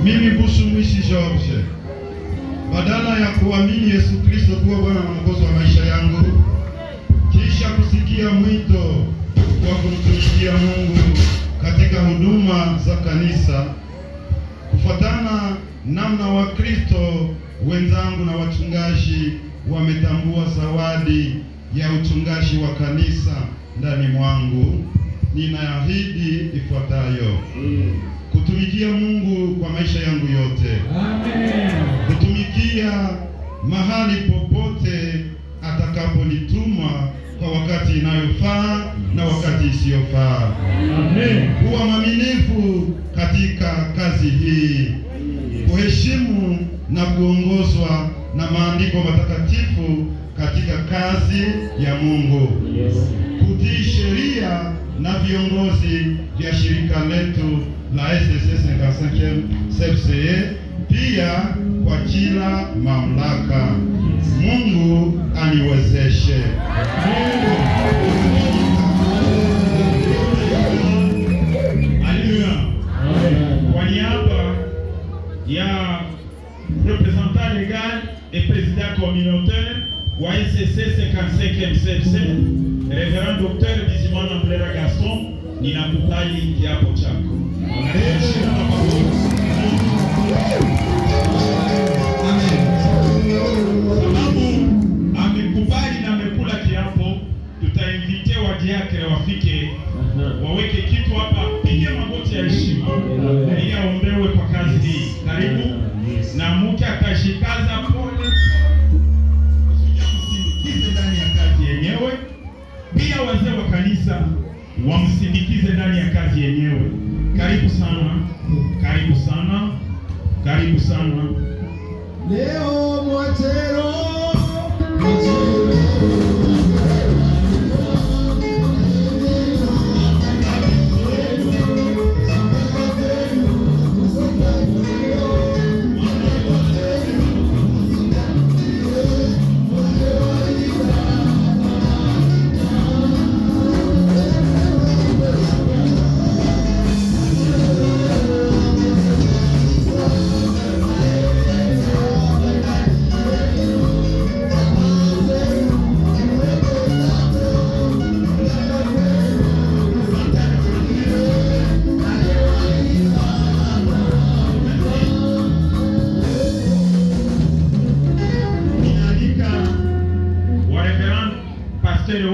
Mimi Busumwishi George, badala ya kuamini Yesu Kristo kuwa Bwana na Mwokozi wa maisha yangu, kisha kusikia mwito wa kumtumikia Mungu katika huduma za kanisa, kufuatana namna Wakristo wenzangu na wachungaji wametambua zawadi ya uchungaji wa kanisa ndani mwangu, ninaahidi ifuatayo: kutumikia Mungu kwa maisha yangu yote. Amen. Kutumikia mahali popote atakaponituma kwa wakati inayofaa na wakati isiyofaa. Amen. Kuwa mwaminifu katika kazi hii, kuheshimu na kuongozwa na maandiko matakatifu katika kazi ya Mungu. Kutii sheria na viongozi vya shirika letu la SSS 55 CFCE, pia kwa kila mamlaka. Mungu aniwezeshe. Haleluya. Kwa niaba ya representant legal et président communautaire wa SSS 55 CFC, Reverend Dr. Bizimana Mlera Gaston, ninakubali kiapo chako. Sababu amekubali na amekula kiapo, tutainvitea wadiakre wafike waweke kitu hapa, pige magoti ya heshima ili aombewe kwa kazi hii. Karibu. Na mke atashikaza pole msindikize ndani ya kazi yenyewe. Pia wazee wa kanisa wamsindikize ndani ya kazi yenyewe. Karibu sana, karibu sana, karibu sana. Leo Mwatero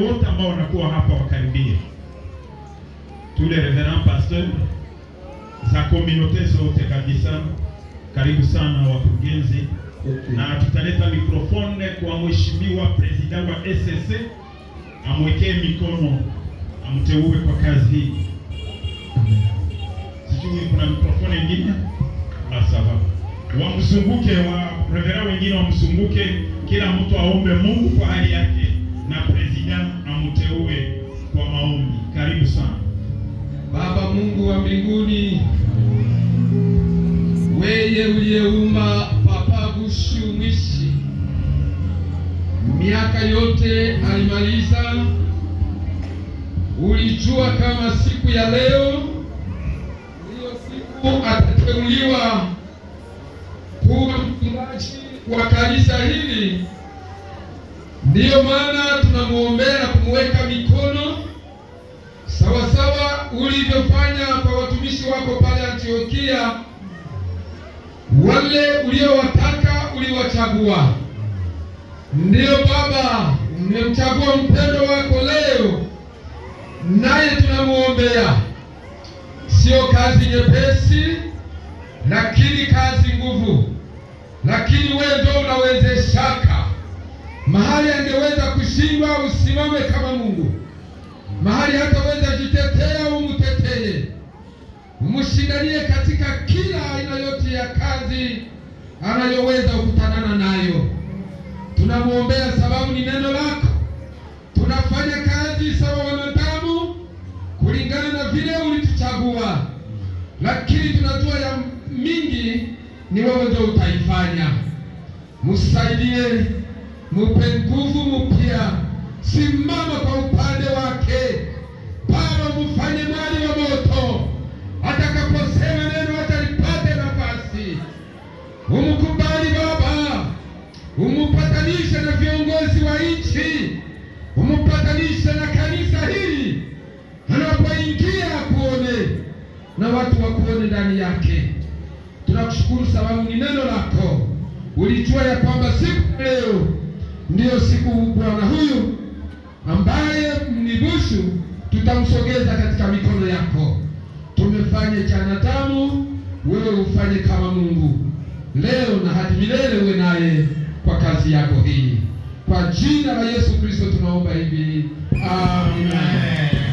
wote ambao wanakuwa hapa wakaribia. Tule reverend pastor za communauté zote kabisa, karibu sana wakurugenzi. Na tutaleta mikrofone kwa mheshimiwa president wa SSC, amwekee mikono, amteue kwa kazi hii. Sijui kuna mikrofone nyingine? Sawa. Wamzunguke wa reverend wengine wamzunguke, kila mtu aombe Mungu kwa hali yake na president amteue kwa maombi. Karibu sana. Baba Mungu wa mbinguni, wewe uliyeumba Papa Busumwishi, miaka yote alimaliza, ulijua kama siku ya leo ndiyo siku atateuliwa kuwa mchungaji wa kanisa hili. Ndiyo maana tunamuombea na kumweka mikono sawa sawa ulivyofanya kwa watumishi wako pale Antiokia. Wale uliowataka uliwachagua. Ndiyo Baba, umemchagua mpendo wako leo, naye tunamuombea. Sio kazi nyepesi, lakini kazi nguvu. Lakini wewe ndio unawezeshaka. Mahali angeweza kushindwa usimame kama Mungu. Mahali hataweza jitetea umutetee. Umshindanie katika kila aina yote ya kazi anayoweza kukutanana nayo. Tunamuombea sababu ni neno lako. Tunafanya kazi sawa wanadamu kulingana na vile ulituchagua. Lakini tunajua ya mingi ni wewe ndio utaifanya. Msaidie, mupe nguvu mpya. Simama kwa upande wake. Baba, mfanye mwali wa moto. Atakaposema neno hata lipate nafasi. na watu wakuone ndani yake. Tunakushukuru sababu ni neno lako. Ulijua ya kwamba siku leo ndiyo siku Bwana huyu ambaye mnibushu tutamsogeza katika mikono yako. Tumefanye chanadamu, wewe ufanye kama Mungu leo na hadi milele, uwe naye kwa kazi yako hii. Kwa jina la Yesu Kristo tunaomba hivi, amen.